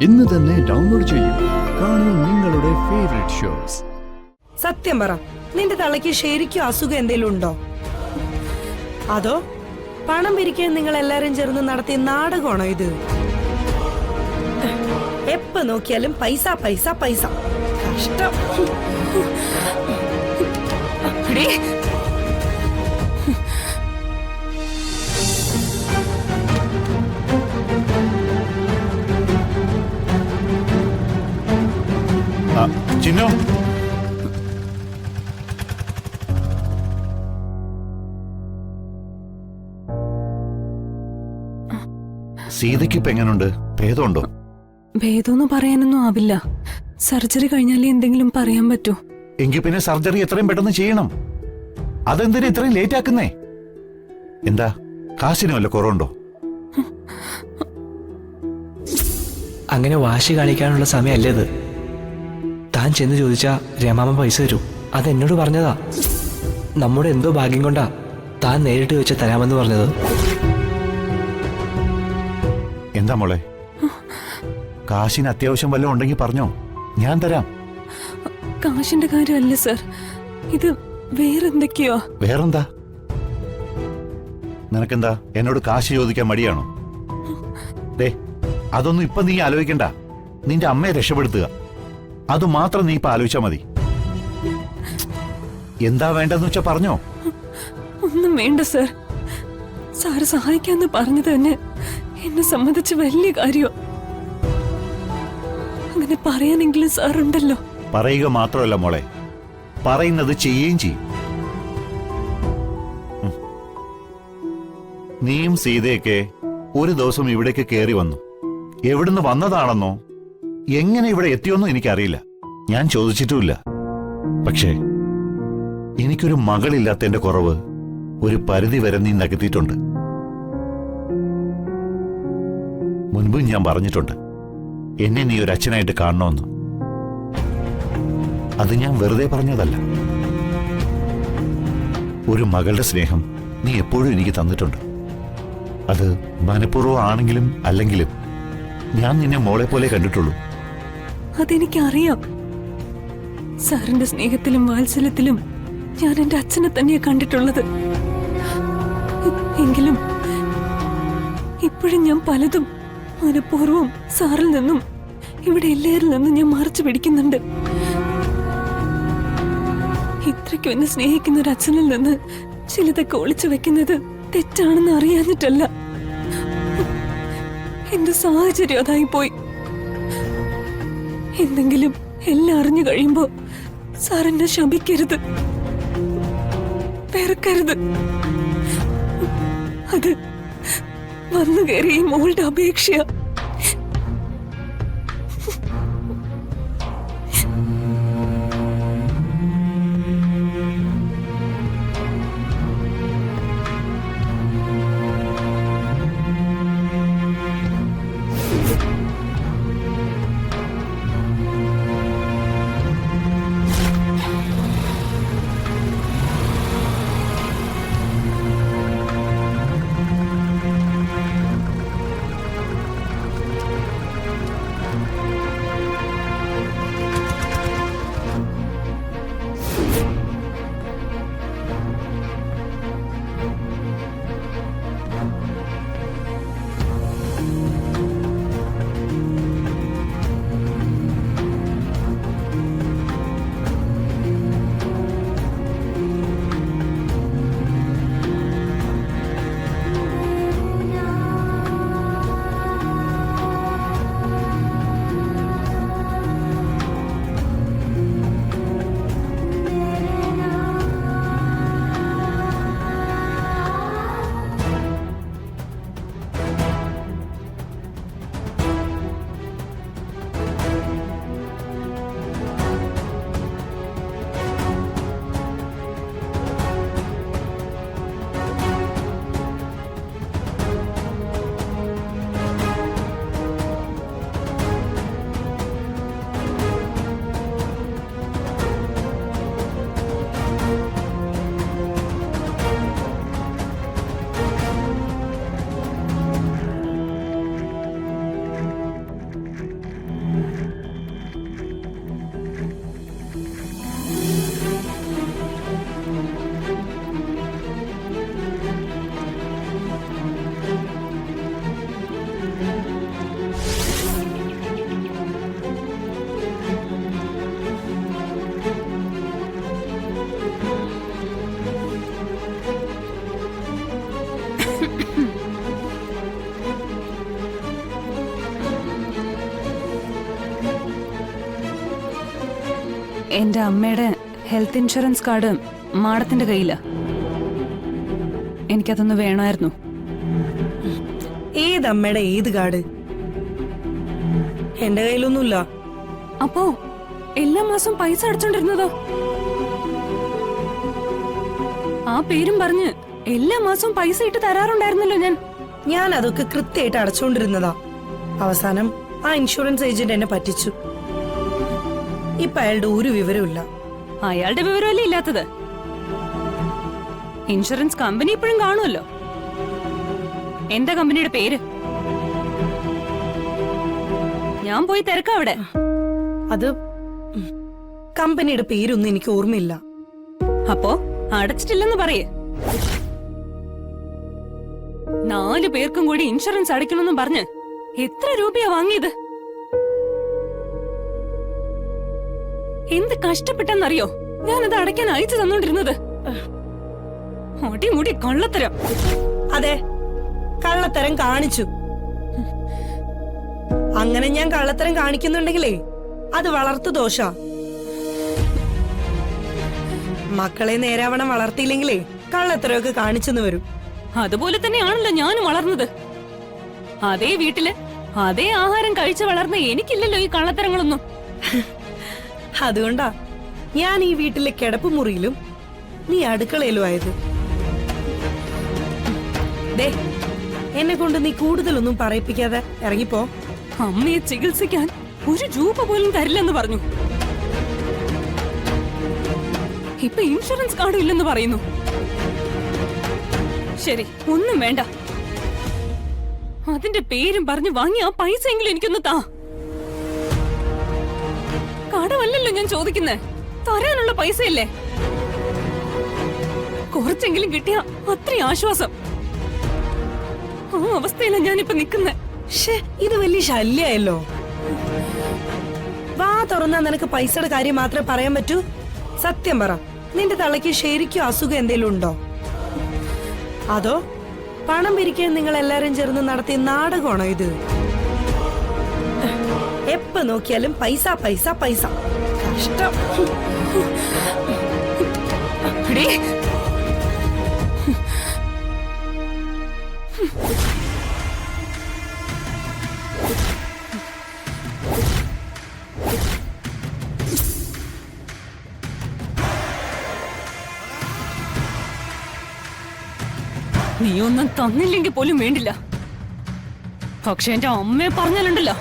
ഇന്ന് തന്നെ ഡൗൺലോഡ് ചെയ്യൂ. കാണൂ നിങ്ങളുടെ ഫേവറേറ്റ് ഷോസ്. സത്യം പറ, നിന്റെ തലയ്ക്ക് ശരിക്കും അസുഖം എന്തെങ്കിലും ഉണ്ടോ? അതോ പണം പിരിക്കാൻ നിങ്ങൾ എല്ലാരും ചേർന്ന് നടത്തിയ നാടകമാണോ ഇത്? എപ്പ നോക്കിയാലും പൈസ പൈസ പൈസ. കഷ്ടം. ചിന്നു, സീതയ്ക്ക് ഇപ്പൊ എങ്ങനുണ്ട്? ഭേദമുണ്ടോ? ഭേദമൊന്നും പറയാനൊന്നും ആവില്ല. സർജറി കഴിഞ്ഞാലേ എന്തെങ്കിലും പറയാൻ പറ്റൂ. എങ്കിൽ പിന്നെ സർജറി എത്രയും പെട്ടെന്ന് ചെയ്യണം. അതെന്തിനാ ഇത്രയും ലേറ്റ് ആക്കുന്നേ? എന്താ കാശിന് വല്ല കുറവുണ്ടോ? അങ്ങനെ വാശി കാണിക്കാനുള്ള സമയമല്ലേത്. താൻ ചെന്ന് ചോദിച്ചാ രമാമ പൈസ തരൂ. അതെന്നോട് പറഞ്ഞതാ. നമ്മുടെ എന്തോ ഭാഗ്യം കൊണ്ടാ താൻ നേരിട്ട് വെച്ച് തരാമെന്ന് പറഞ്ഞത്. എന്താ മോളെ, കാശിന് അത്യാവശ്യം വല്ലതും ഉണ്ടെങ്കിൽ പറഞ്ഞോ, ഞാൻ തരാം. കാശിന്റെ കാര്യമല്ല സർ, ഇത് വേറെന്തൊക്കെയോ. വേറെന്താ? നിനക്കെന്താ എന്നോട് കാശ് ചോദിക്കാൻ മടിയാണോ? ദേ, അതൊന്നും ഇപ്പൊ നീ ആലോചിക്കണ്ട. നിന്റെ അമ്മയെ രക്ഷപ്പെടുത്തുക, അതുമാത്രം നീ ഇപ്പൊ ആലോചിച്ചാ മതി. എന്താ വേണ്ടെന്ന് വെച്ചാ പറഞ്ഞോ. ഒന്നും വേണ്ട സർ. സാറ് സഹായിക്കാന്ന് പറഞ്ഞത് തന്നെ എന്നെ സംബന്ധിച്ച് വലിയ കാര്യോ. അങ്ങനെ പറയാനെങ്കിലും സാറുണ്ടല്ലോ. പറയുക മാത്രമല്ല മോളെ, പറയുന്നത് ചെയ്യുകയും ചെയ്യും. നീയും സീതയൊക്കെ ഒരു ദിവസം ഇവിടേക്ക് കയറി വന്നു. എവിടുന്ന് വന്നതാണെന്നോ എങ്ങനെ ഇവിടെ എത്തിയോന്നോ എനിക്കറിയില്ല. ഞാൻ ചോദിച്ചിട്ടുമില്ല. പക്ഷേ എനിക്കൊരു മകളില്ലാത്തതിന്റെ കുറവ് ഒരു പരിധി വരെ നീ നികത്തിയിട്ടുണ്ട്. മുൻപും ഞാൻ പറഞ്ഞിട്ടുണ്ട്, എന്നെ നീ ഒരു അച്ഛനായിട്ട് കാണണമെന്ന്. അത് ഞാൻ വെറുതെ പറഞ്ഞതല്ല. ഒരു മകളുടെ സ്നേഹം നീ എപ്പോഴും എനിക്ക് തന്നിട്ടുണ്ട്. അത് മനഃപൂർവ്വം ആണെങ്കിലും അല്ലെങ്കിലും ഞാൻ നിന്നെ മോളെ പോലെ കണ്ടിട്ടുള്ളൂ. അതെനിക്കറിയാം. സാറിന്റെ സ്നേഹത്തിലും വാത്സല്യത്തിലും ഞാൻ എന്റെ അച്ഛനെ തന്നെയാ കണ്ടിട്ടുള്ളത്. എങ്കിലും ഇപ്പോഴും ഞാൻ പലതും മനഃപൂർവ്വം സാറിൽ നിന്നും ഇവിടെ എല്ലാവരിൽ നിന്നും ഞാൻ മറച്ചു പിടിക്കുന്നുണ്ട്. ഇത്രയ്ക്കും എന്നെ സ്നേഹിക്കുന്ന ഒരു അച്ഛനിൽ നിന്ന് ചിലതൊക്കെ ഒളിച്ചു വെക്കുന്നത് തെറ്റാണെന്ന് അറിയാഞ്ഞിട്ടല്ല. എന്റെ സാഹചര്യം അതായി പോയി. എന്തെങ്കിലും എല്ലാം അറിഞ്ഞു കഴിയുമ്പോ സാർ എന്നെ ശപിക്കരുത്, വെറുക്കരുത്. അത് വന്നു കയറിയ ഈ മോളുടെ അപേക്ഷയാ. എന്റെ അമ്മയുടെ ഹെൽത്ത് ഇൻഷുറൻസ് കാർഡ് മാഡത്തിന്റെ കയ്യിലാ. എനിക്കതൊന്ന് വേണമായിരുന്നു. ഏതമ്മയുടെ ഏത് കാർഡ്? എന്റെ കയ്യിലൊന്നുമില്ല. അപ്പോ എല്ലാ മാസവും പൈസ അടച്ചോണ്ടിരുന്നതോ? ആ പേരും പറഞ്ഞ് എല്ലാ മാസവും പൈസ ഇട്ട് തരാറുണ്ടായിരുന്നല്ലോ ഞാൻ അതൊക്കെ കൃത്യമായിട്ട് അടച്ചോണ്ടിരുന്നതാ. അവസാനം ആ ഇൻഷുറൻസ് ഏജന്റ് എന്നെ പറ്റിച്ചു. ഇപ്പൊ അയാളുടെ ഒരു വിവരമില്ല. അയാളുടെ വിവരമല്ലേ ഇല്ലാത്തത്? ഇൻഷുറൻസ് കമ്പനി ഇപ്പോഴും കാണുമല്ലോ. എന്താ കമ്പനിയുടെ പേര്? ഞാൻ പോയി തിരക്കാം അവിടെ. അത് കമ്പനിയുടെ പേരൊന്നും എനിക്ക് ഓർമ്മയില്ല. അപ്പോ അടച്ചിട്ടില്ലെന്ന് പറയേ. 4 പേർക്കും കൂടി ഇൻഷുറൻസ് അടയ്ക്കണമെന്നും പറഞ്ഞ് എത്ര രൂപയാ വാങ്ങിയത്? എന്ത് കഷ്ടപ്പെട്ടെന്നറിയോ ഞാനത് അടയ്ക്കാൻ അയച്ചു തന്നോണ്ടിരുന്നത്? അടിമുടി കള്ളത്തരം. അതെ, കള്ളത്തരം കാണിച്ചു. അങ്ങനെ ഞാൻ കള്ളത്തരം കാണിക്കുന്നുണ്ടെങ്കിലേ അത് വളർത്തു ദോഷ. മക്കളെ നേരാവണ്ണം വളർത്തിയില്ലെങ്കിലേ കള്ളത്തരമൊക്കെ കാണിച്ചെന്ന് വരും. അതുപോലെ തന്നെയാണല്ലോ ഞാനും വളർന്നത്. അതേ വീട്ടില് അതേ ആഹാരം കഴിച്ചു വളർന്ന എനിക്കില്ലല്ലോ ഈ കള്ളത്തരങ്ങളൊന്നും. അതുകൊണ്ടാ ഞാൻ ഈ വീട്ടിലെ കിടപ്പുമുറിയിലും നീ അടുക്കളയിലും ആയത്. ദേ, എന്നെ കൊണ്ട് നീ കൂടുതലൊന്നും പറയിപ്പിക്കാതെ ഇറങ്ങിപ്പോ. അമ്മയെ ചികിത്സിക്കാൻ 1 രൂപ പോലും തരില്ലെന്ന് പറഞ്ഞു. ഇപ്പൊ ഇൻഷുറൻസ് കാർഡും ഇല്ലെന്ന് പറയുന്നു. ശരി, ഒന്നും വേണ്ട. അതിന്റെ പേരും പറഞ്ഞു വാങ്ങി ആ പൈസ എങ്കിലും എനിക്കൊന്ന് താ. കടമല്ലല്ലോ ഞാൻ ചോദിക്കുന്നേ, തരാനുള്ള പൈസയല്ലേ. കുറച്ചെങ്കിലും കിട്ടിയ അത്രയും ആശ്വാസം. ആ അവസ്ഥയിലാണ് ഞാനിപ്പോ നിക്കുന്നേ. ഇത് വലിയ ശല്യായല്ലോ. വാ തുറന്നാ നിനക്ക് പൈസയുടെ കാര്യം മാത്രമേ പറയാൻ പറ്റൂ. സത്യം പറ, നിന്റെ തള്ളയ്ക്ക് ശരിക്കും അസുഖം എന്തേലും ഉണ്ടോ? അതോ പണം പിരിക്കാൻ നിങ്ങൾ എല്ലാരും ചേർന്ന് നടത്തിയ നാടകമാണോ ഇത്? എപ്പ നോക്കിയാലും പൈസ പൈസ പൈസ. കഷ്ടം. എടീ, നീ ഒന്നും തന്നില്ലെങ്കിൽ പോലും വേണ്ടില്ല. പക്ഷെ എന്റെ അമ്മയെ പറഞ്ഞാലുണ്ടല്ലോ,